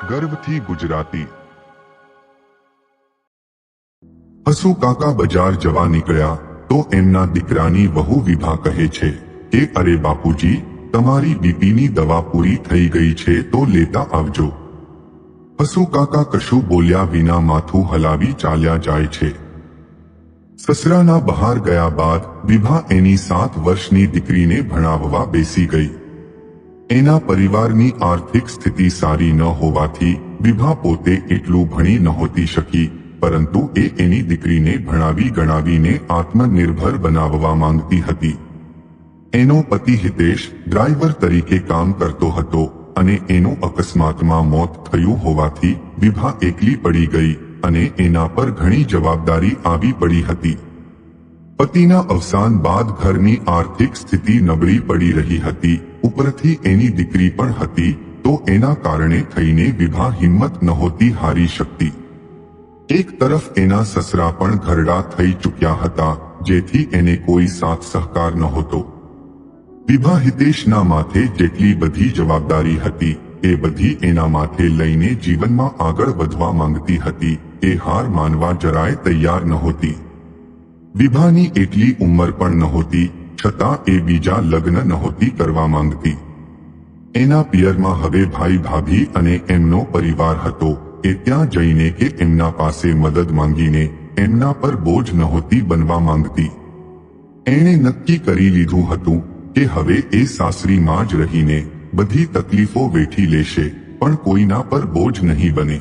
ગર્વથી ગુજરાતી। હસુ કાકા બજાર જવા નીકળ્યા તો એમના દીકરાની વહુ વિભા કહે છે કે અરે બાપુજી, તમારી બીપીની દવા પૂરી થઈ ગઈ છે તો લેતા આવજો। હસુ કાકા કશું બોલ્યા વિના માથું હલાવી ચાલ્યા જાય છે। સસરાના બહાર ગયા બાદ વિભા એની 7 વર્ષની દીકરીને ભણાવવા બેસી ગઈ। એના પરિવારની આર્થિક સ્થિતિ સારી ન હોવાથી વિભા પોતે એટલું ભણી નહોતી શકી, પરંતુ એ એની દીકરીને ભણાવી ગણાવીને આત્મનિર્ભર બનાવવા માંગતી હતી। એનો પતિ હિતેશ ડ્રાઈવર તરીકે કામ કરતો હતો અને એનું અકસ્માતમાં મોત થયું હોવાથી વિભા એકલી પડી ગઈ અને એના પર ઘણી જવાબદારી આવી પડી હતી। પતિના અવસાન બાદ ઘરની આર્થિક સ્થિતિ નબળી પડી રહી હતી, ઉપરથી એની દીકરી પણ હતી, તો એના કારણે થઈને વિભા હિંમત નહોતી હારી શકતી। એક તરફ એના સસરા પણ ઘરડા થઈ ચૂક્યા હતા, જેથી એને કોઈ સાથ સહકાર નહોતો। વિભા હિતેશના માથે જેટલી બધી જવાબદારી હતી એ બધી એના માથે લઈને જીવનમાં આગળ વધવા માંગતી હતી। એ હાર માનવા જરાય તૈયાર નહોતી। વિભાની એટલી ઉંમર પણ નહોતી, છતાં એ બીજા લગ્ન નહોતી કરવા માંગતી। એના પિયરમાં હવે ભાઈ ભાભી અને એમનો પરિવાર હતો। એ ત્યાં જઈને કે એમના પાસે મદદ માંગીને એમના પર બોજ નહોતી બનવા માંગતી। એણે નક્કી કરી લીધું હતું કે હવે એ સાસરીમાં જ રહીને બધી તકલીફો વેઠી લેશે, પણ કોઈના પર બોજ નહીં બને।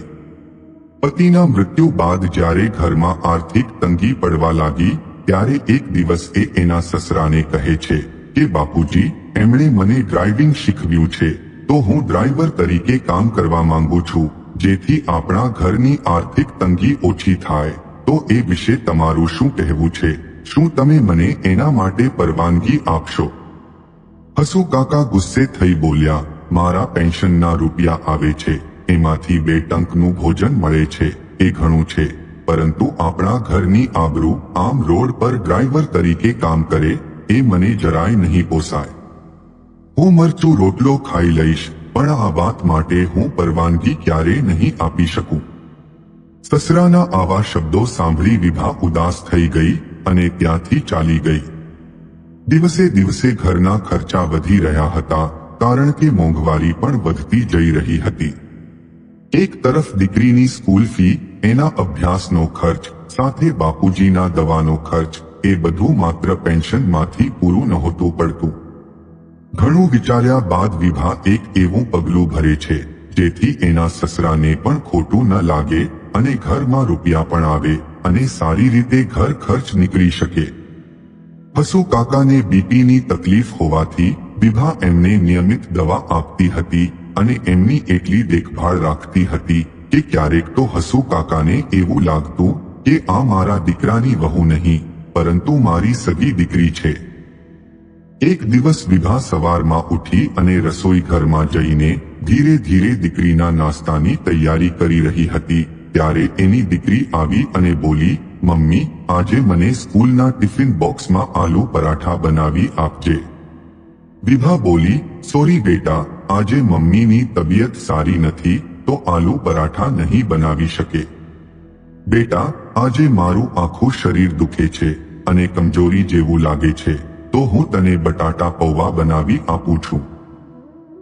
પતિના મૃત્યુ બાદ જ્યારે ઘરમાં આર્થિક તંગી પડવા લાગી ત્યારે એક દિવસ એ એના સસરાને કહે છે કે બાપુજી, એમણે મને ડ્રાઇવિંગ શીખવ્યું છે તો હું ડ્રાઈવર તરીકે કામ કરવા માંગુ છું, જેથી આપણા ઘરની આર્થિક તંગી ઓછી થાય। તો એ વિશે તમારું શું કહેવું છે? શું તમે મને એના માટે પરવાનગી આપશો? હસુ કાકા ગુસ્સે થઈ બોલ્યા, મારા પેન્શનના રૂપિયા આવે છે, એમાંથી 2 ટંકનું ભોજન મળે છે, એ ઘણું છે, પરંતુ આપણા ઘરની આબરૂ આમ રોડ પર ડ્રાઈવર તરીકે કામ કરે એ મને જરાય નહીં પોસાય। હું મરચું રોટલો ખાઈ લઈશ, પણ આ વાત માટે હું પરવાનગી ક્યારે નહીં આપી શકું। સસરાના આવા શબ્દો સાંભળી વિભા ઉદાસ થઈ ગઈ અને ત્યાંથી ચાલી ગઈ। દિવસે દિવસે ઘરના ખર્ચા વધી રહ્યા હતા, કારણ કે મોંઘવારી પણ વધતી જઈ રહી હતી। એક તરફ દીકરીની સ્કૂલ ફી, એના અભ્યાસનો ખર્ચ, સાથે બાપુજીના દવાનો ખર્ચ, એ બધું માત્ર પેન્શનમાંથી પૂરું નહોતું પડતું। ઘણું વિચાર્યા બાદ વિભા એક એવું પગલું ભરે છે જેથી એના સસરાને પણ ખોટું ન લાગે અને ઘરમાં રૂપિયા પણ આવે અને સારી રીતે ઘર ખર્ચ નીકળી શકે। હસુ કાકાને બીપીની તકલીફ હોવાથી વિભા એમને નિયમિત દવા આપતી હતી અને એમની એટલી દેખભાળ રાખતી હતી કે ક્યારેક તો હસુ કાકાને એવું લાગતું કે આ મારા દીકરાની વહુ નહીં, પરંતુ મારી સગી દીકરી છે। એક દિવસ વિભા સવારમાં ઉઠી અને રસોઈ ઘરમાં જઈને ધીરે ધીરે દીકરીના નાસ્તાની તૈયારી કરી રહી હતી ત્યારે એની દીકરી આવી અને બોલી, મમ્મી, આજે મને સ્કૂલના ટિફિન બોક્સમાં આલુ પરાઠા બનાવી આપજે। વિભા બોલી, સોરી બેટા, આજે મમ્મીની તબિયત સારી નથી તો આલુ પરાઠા નહીં બનાવી શકે। બેટા, આજે મારું આખું શરીર દુખે છે અને કમજોરી જેવું લાગે છે, તો હું તને બટાટા પૌવા બનાવી આપું છું।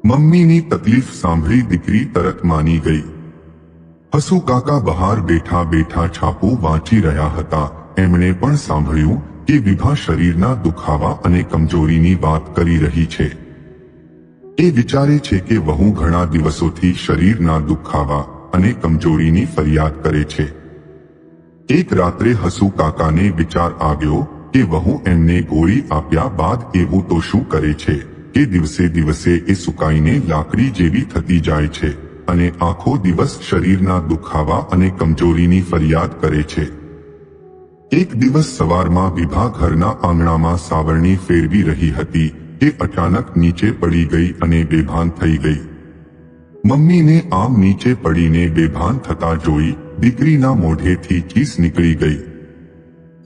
મમ્મીની તકલીફ સાંભળી દીકરી તરત માની ગઈ। હસુ કાકા બહાર બેઠા બેઠા છાપું વાંચી રહ્યા હતા। એમણે પણ સાંભળ્યું કે વિભા શરીરના દુખાવા અને કમજોરીની વાત કરી રહી છે। એ વિચારે છે કે વહુ ઘણા દિવસોથી શરીરના દુખાવા અને કમજોરીની ફરિયાદ કરે છે। એક રાત્રે હસુ કાકાને વિચાર આવ્યો કે વહુ એમને ગોળી આપ્યા બાદ એવું તો શું કરે છે કે દિવસે દિવસે એ સુકાઈને લાકડી જેવી થતી જાય છે અને આખો દિવસ શરીરના દુખાવા અને કમજોરીની ફરિયાદ કરે છે। એક દિવસ સવારમાં વિભા ઘરના આંગણામાં સાવરણી ફેરવી રહી હતી કે અચાનક નીચે પડી ગઈ અને બેભાન થઈ ગઈ। મમ્મીને આમ નીચે પડીને બેભાન થતા જોઈ દીકરીના મોઢેથી ચીસ નીકળી ગઈ।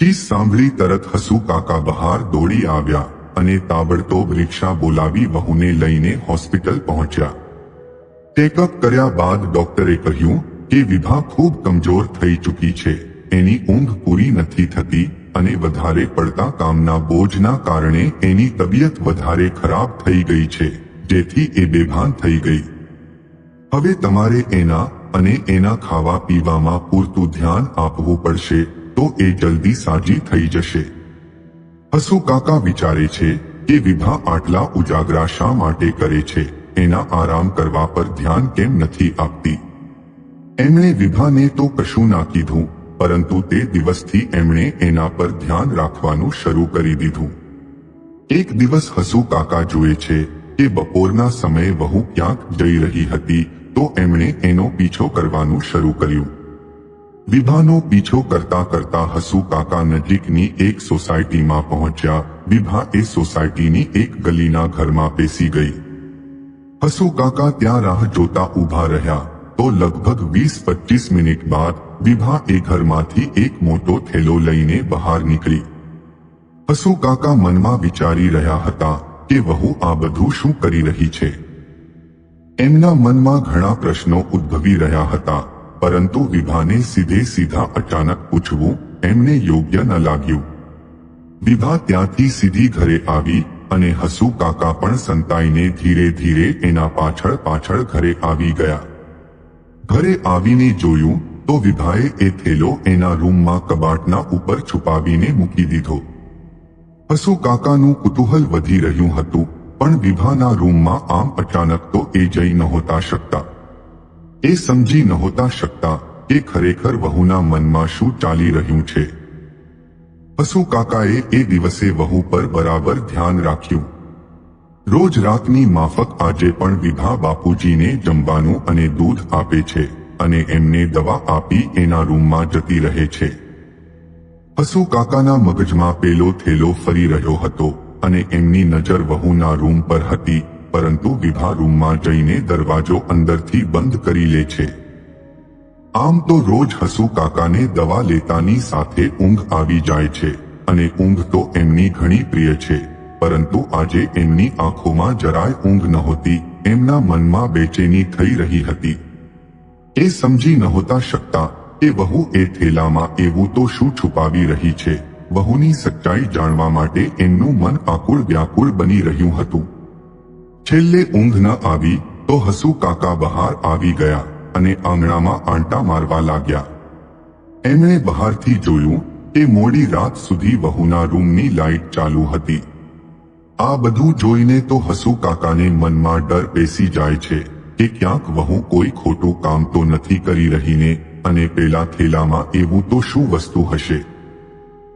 ચીસ સાંભળી તરત હસુ કાકા બહાર દોડી આવ્યા અને તાબડતોબ રિક્ષા બોલાવી વહુને લઈને હોસ્પિટલ પહોંચ્યા। ચેકઅપ કર્યા બાદ ડોક્ટરે કહ્યું કે વિભા ખૂબ કમજોર થઈ ચૂકી છે, એની ઊંઘ પૂરી નથી થતી અને વધારે પડતા કામના બોજના કારણે એની તબિયત વધારે ખરાબ થઈ ગઈ છે, જેથી એ બેભાન થઈ ગઈ. હવે તમારે એના અને એના ખાવા પીવામાં પૂરતું ધ્યાન આપવું પડશે, તો એ જલ્દી સાજી થઈ જશે. હસુ કાકા વિચારે છે કે વિભા આટલા ઉજાગરા શા માટે કરે છે, એના આરામ કરવા પર ધ્યાન કેમ નથી આપતી. એમણે વિભાને તો કશું ના કીધું, પરંતુ તે દિવસથી એમણે એના પર ધ્યાન રાખવાનું શરૂ કરી દીધું. એક દિવસ હસુ કાકા જુએ છે કે બપોરના સમયે વહુ ક્યાંક જઈ રહી હતી, તો એમણે એનો પીછો કરવાનું શરૂ કર્યું. વિભાનો પીછો કરતા કરતા હસુ કાકા નજીકની એક સોસાયટીમાં પહોંચ્યા. વિભા એ સોસાયટીની એક ગલીના ઘરમાં બેસી ગઈ. હસુ કાકા ત્યાં રાહ જોતા ઊભા રહ્યા, તો લગભગ 20-25 મિનિટ બાદ વિભા એ ઘરમાંથી એક મોટો થેલો લઈને બહાર નીકળી. હસુ કાકા મનમાં વિચારી રહ્યા હતા કે વહુ આ બધું શું કરી રહી છે. એમના મનમાં ઘણા પ્રશ્નો ઉદ્ભવી રહ્યા હતા, પરંતુ વિભાને સીધે સીધા અચાનક પૂછવું એમને યોગ્ય ન લાગ્યું. વિભા ત્યાંથી સીધી ઘરે આવી અને હસુ કાકા પણ સંતાઈને ધીરે ધીરે એના પાછળ પાછળ ઘરે આવી ગયા. ઘરે આવીને જોયું તો વિભાએ એ થેલો એના રૂમમાં કબાટના ઉપર છુપાવીને મૂકી દીધો. હસુ કાકાનું કુતૂહલ વધી રહ્યું હતું, પણ વિભાના રૂમમાં આમ અચાનક તો એ જઈ નહોતા શકતા. એ સમજી નહોતા શકતા કે ખરેખર વહુના મનમાં શું ચાલી રહ્યું છે. હસુ કાકાએ એ દિવસે વહુ પર બરાબર ધ્યાન રાખ્યું. રોજ રાતની માફક આજે પણ વિભા બાપુજીને જમવાનું અને દૂધ આપે છે અને એમને દવા આપી એના રૂમમાં જતી રહે છે. હસુ કાકાના મગજમાં પેલો થેલો ફરી રહ્યો હતો અને એમની નજર વહુના રૂમ પર હતી, પરંતુ વિભા રૂમમાં જઈને દરવાજો અંદરથી બંધ કરી લે છે. આમ તો રોજ હસુ કાકાને દવા લેતાની સાથે ઊંઘ આવી જાય છે અને ઊંઘ તો એમની ઘણી પ્રિય છે, પરંતુ આજે એમની આંખોમાં જરાય ઊંઘ નહોતી. એમના મનમાં બેચેની થઈ રહી હતી. એ સમજી નહોતા શકતા કે વહુ એ થેલામાં એવું તો શું છુપાવી રહી છે. વહુની સચ્ચાઈ જાણવા માટે એમનું મન આકુળ વ્યાકુળ બની રહ્યું હતું. છેલ્લે ઊંઘ ન આવી તો હસુ કાકા બહાર આવી ગયા અને આંગણામાં આંટા મારવા લાગ્યા. એમણે બહારથી જોયું કે મોડી રાત સુધી વહુના રૂમની લાઇટ ચાલુ હતી. આ બધું જોઈને તો હસુ કાકાને મનમાં ડર બેસી જાય છે કે ક્યાંક વહુ કોઈ ખોટું કામ તો નથી કરી રહીને, અને પેલા થેલામાં એવું તો શું વસ્તુ હશે.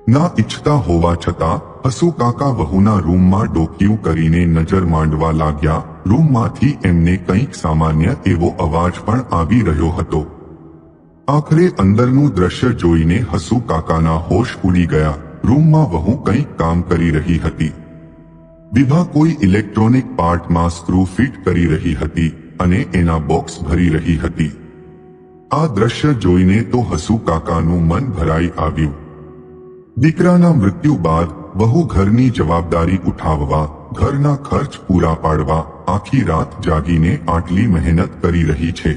ના ઈચ્છતા હોવા છતાં હસુ કાકા વહુના રૂમમાં ડોકિયું કરીને નજર માંડવા લાગ્યા. રૂમમાંથી એમને કંઈક સામાન્ય એવો અવાજ પણ આવી રહ્યો હતો. આખરે અંદરનું દ્રશ્ય જોઈને હસુ કાકાના હોશ ઉડી ગયા. રૂમમાં વહુ કંઈક કામ કરી રહી હતી. વિભા કોઈ ઇલેક્ટ્રોનિક પાર્ટમાં સ્ક્રૂ ફિટ કરી રહી હતી અને એના બોક્સ ભરી રહી હતી. આ દ્રશ્ય જોઈને તો હસુ કાકાનું મન ભરાઈ આવ્યું. દીકરાના મૃત્યુ બાદ વહુ ઘરની જવાબદારી ઉઠાવવા, ઘરના ખર્ચ પૂરા પાડવા આખી રાત જાગીને આટલી મહેનત કરી રહી છે.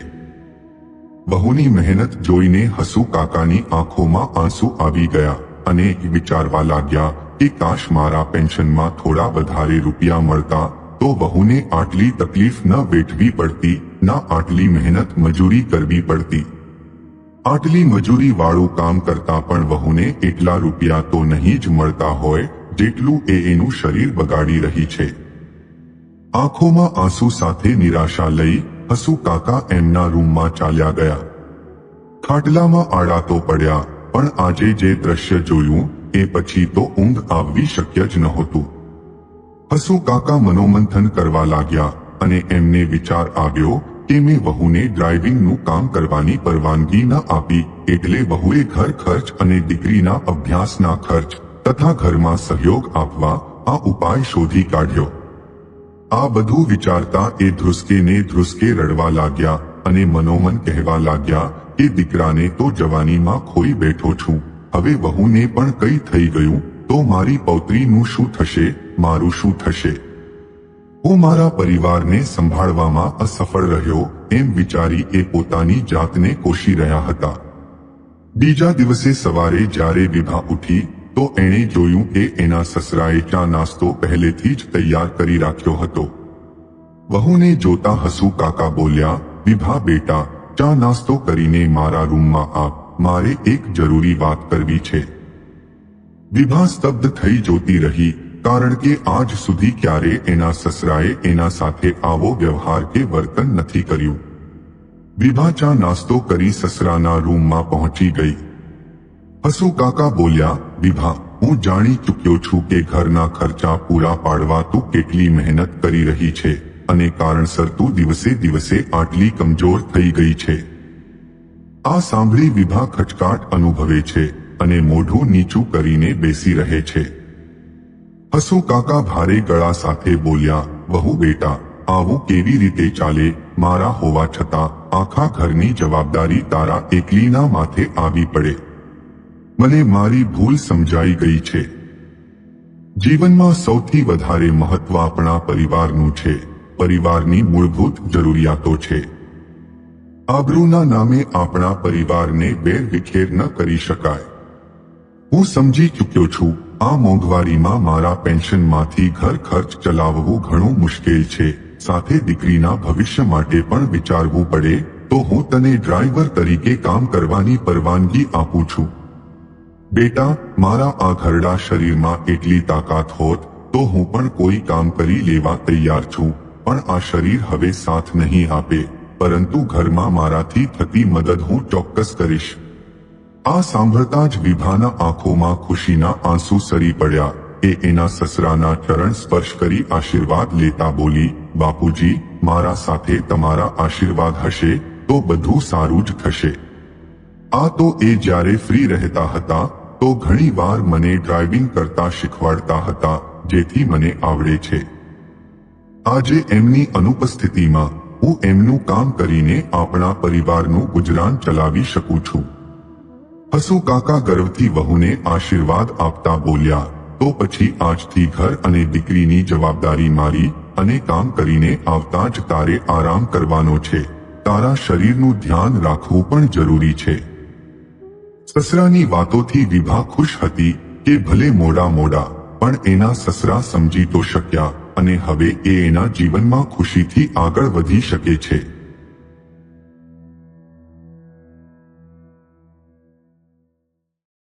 વહુની મહેનત જોઈને હસુ કાકાની આંખોમાં આંસુ આવી ગયા અને વિચારવા લાગ્યા કે કાશ મારા પેન્શનમાં થોડા વધારે રૂપિયા મળતા તો વહુને આટલી તકલીફ ન વેઠવી પડતી, ના આટલી મહેનત મજૂરી કરવી પડતી. આટલી મજૂરી વાળું કામ કરતા પણ વહુને એટલા રૂપિયા તો નહીં જ મળતા હોય જેટલું એ એનું શરીર બગાડી રહી છે. આંખોમાં આંસુ સાથે નિરાશા લઈ હસુ કાકા એમના રૂમમાં ચાલ્યા ગયા. ખાટલામાં આડા તો પડ્યા, પણ આજે જે દ્રશ્ય જોયું એ પછી તો ઊંઘ આવવી શક્ય જ નહોતું. હસુ કાકા મનોમંથન કરવા લાગ્યા અને એમને વિચાર આવ્યો કે મેં વહુને ડ્રાઇવિંગનું કામ કરવાની પરવાનગી ન આપી, એટલે વહુએ ઘર ખર્ચ અને દીકરીના અભ્યાસના ખર્ચ તથા ઘરમાં સહયોગ આપવા આ ઉપાય શોધી કાઢ્યો. આ બધું વિચારતા એ ધ્રુસકે રડવા લાગ્યા અને મનોમન કહેવા લાગ્યા કે દીકરાને તો જવાનીમાં ખોઈ બેઠો છું, હવે વહુને પણ કઈ થઈ ગયું તો મારી પૌત્રીનું શું થશે, મારું શું થશે. હું મારા પરિવારને સંભાળવામાં અસફળ રહ્યો એમ વિચારી એ પોતાની જાતને કોશી રહ્યા હતા. બીજા દિવસે સવારે જ્યારે વિભા ઉઠી તો એણે જોયું કે એના સસરાએ ચા નાસ્તો પહેલેથી જ તૈયાર કરી રાખ્યો હતો. વહુને જોતા હસુ કાકા બોલ્યા, વિભા બેટા, ચા નાસ્તો કરીને મારા રૂમમાં આવ, મારે એક જરૂરી વાત કરવી છે. વિભા સ્તબ્ધ થઈ જોતી રહી, કારણ કે આજ સુધી ક્યારે એના સસરાએ એના સાથે આવો વ્યવહાર કે વર્તન નથી કર્યું. વિભા ચા નાસ્તો કરી સસરાના રૂમમાં પહોંચી ગઈ. હસુ કાકા બોલ્યા, વિભા, હું જાણી ચૂક્યો છું કે ઘરના ખર્ચા પૂરા પાડવા તું કેટલી મહેનત કરી રહી છે અને કારણસર તું દિવસે દિવસે આટલી કમજોર થઈ ગઈ છે. આ સાંભળી વિભા ખચકાટ અનુભવે છે અને મોઢું નીચું કરીને બેસી રહે છે. હસુ કાકા ભારે ગળા સાથે બોલ્યા, વહુ બેટા, આવું કેવી રીતે ચાલે? મારા હોવા છતાં આખા ઘરની જવાબદારી તારા એકલીના માથે આવી પડે. મને મારી ભૂલ સમજાઈ ગઈ છે. જીવનમાં સૌથી વધારે મહત્વ આપણા પરિવારનું છે. પરિવારની મૂળભૂત જરૂરિયાતો છે. આબરૂના નામે આપણા પરિવારને વેરવિખેર ન કરી શકાય. હું સમજી ચૂક્યો છું, આ મોંઘવારીમાં મારા પેન્શનમાંથી ઘર ખર્ચ ચલાવવું ઘણું મુશ્કેલ છે. સાથે દીકરીના ભવિષ્ય માટે પણ વિચારવું પડે, તો હું તને ડ્રાઈવર તરીકે કામ કરવાની પરવાનગી આપું છું. બેટા, મારા આ ઘરડા શરીરમાં એટલી તાકાત હોત તો હું પણ કોઈ કામ કરી લેવા તૈયાર છું, પણ આ શરીર હવે સાથ નહીં આપે, પરંતુ ઘરમાં મારાથી થતી મદદ હું ચોક્કસ કરીશ. આ સાંભળતા જ વિભાના આંખોમાં ખુશીના આંસુ સરી પડ્યા. એ એના સસરાના ચરણ સ્પર્શ કરી આશીર્વાદ લેતા બોલી, બાપુજી, મારા સાથે તમારા આશીર્વાદ હશે તો બધું સારું જ થશે. આ તો એ જ્યારે ફ્રી રહેતા હતા તો ઘણી વાર મને ડ્રાઇવિંગ કરતા શીખવાડતા હતા, જેથી મને આવડે છે. આજે એમની અનુપસ્થિતિમાં હું એમનું કામ કરીને આપણા પરિવારનું ગુજરાન ચલાવી શકું છું. હસુ કાકા ગર્વથી વહુને આશીર્વાદ આપતા બોલ્યા, તો પછી આજથી ઘર અને દીકરીની જવાબદારી મારી, અને કામ કરીને આવતા જ તારે આરામ કરવાનો છે. તારા શરીરનું ધ્યાન રાખવું પણ જરૂરી છે. સસરાની વાતોથી વિભા ખુશ હતી કે ભલે મોડા પણ એના સસરા સમજી તો શક્યા અને હવે એ એના જીવનમાં ખુશીથી આગળ વધી શકે છે.